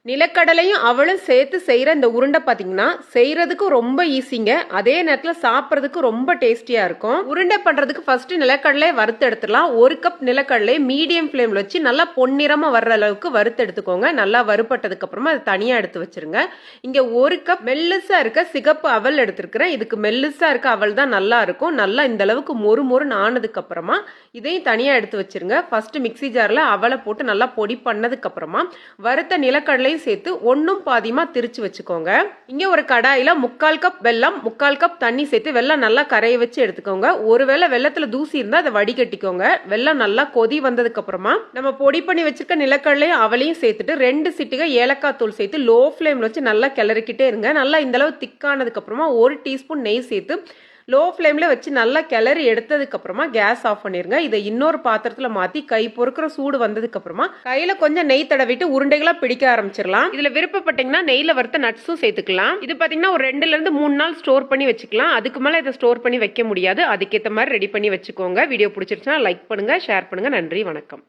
நிலக்கடலையும் அவளும் சேர்த்து செய்கிற இந்த உருண்டை பார்த்தீங்கன்னா செய்கிறதுக்கு ரொம்ப ஈஸிங்க. அதே நேரத்தில் சாப்பிட்றதுக்கு ரொம்ப டேஸ்டியாக இருக்கும். உருண்டை பண்ணுறதுக்கு ஃபஸ்ட்டு நிலக்கடலை வறுத்து எடுத்துடலாம். 1 கப் நிலக்கடலை மீடியம் ஃப்ளேமில் வச்சு நல்லா பொன்னிறமாக வர்ற அளவுக்கு வறுத்து எடுத்துக்கோங்க. நல்லா வறுப்பட்டதுக்கு அப்புறமா அதை தனியாக எடுத்து வச்சிருங்க. இங்கே 1 கப் மெல்லுசாக இருக்க சிகப்பு அவல் எடுத்துருக்கிறேன். இதுக்கு மெல்லுசாக இருக்க அவல் தான் நல்லா இருக்கும். நல்லா இந்த அளவுக்கு மொறு மொறுன்னு ஆனதுக்கு அப்புறமா இதையும் தனியாக எடுத்து வச்சிருங்க. ஃபர்ஸ்ட் மிக்சி ஜாரில் அவலை போட்டு நல்லா பொடி பண்ணதுக்கு அப்புறமா வறுத்த நிலக்கடலை சேர்த்து ஒன்னும் பாதியமா திரிச்சு வச்சுக்கோங்க. இங்க ஒரு கடாயில 3/4 கப் வெல்லம் 3/4 கப் தண்ணி சேர்த்து வெல்லம் நல்லா கரைய வச்சு எடுத்துக்கோங்க. ஒருவேளை வெள்ளத்துல தூசி இருந்தா அதை வடிகட்டிக்கோங்க. வெல்லம் நல்லா கொதி வந்ததுக்கு அப்புறமா நம்ம பொடி பண்ணி வச்சிருக்க நிலக்கடலையும் அவளையும் சேர்த்துட்டு 2 சிட்டிகை ஏலக்காய் தூள் சேர்த்து லோ ஃப்ளேம்ல வச்சு நல்லா கிளறிக்கிட்டே இருங்க. நல்லா இந்த அளவு திக்கானதுக்கு அப்புறமா 1 டீஸ்பூன் நெய் சேர்த்து லோ ஃப்ளேம்ல வச்சு நல்லா கிளறி எடுத்ததுக்கு அப்புறமா கேஸ் ஆஃப் பண்ணிருங்க. இதை இன்னொரு பாத்திரத்துல மாத்தி கை பொறுக்கிற சூடு வந்ததுக்கு அப்புறமா கையில கொஞ்சம் நெய் தடவிட்டு உருண்டைகளா பிடிக்க ஆரம்பிச்சிடலாம். இதுல விருப்பப்பட்டீங்கன்னா நெய்ல வறுத்த நட்ஸும் சேர்த்துக்கலாம். இது பாத்தீங்கன்னா ஒரு 2ல இருந்து 3 நாள் ஸ்டோர் பண்ணி வச்சுக்கலாம். அதுக்கு மேல இதை ஸ்டோர் பண்ணி வைக்க முடியாது. அதுக்கேற்ற மாதிரி ரெடி பண்ணி வச்சுக்கோங்க. வீடியோ பிடிச்சிருச்சுன்னா லைக் பண்ணுங்க, ஷேர் பண்ணுங்க. நன்றி, வணக்கம்.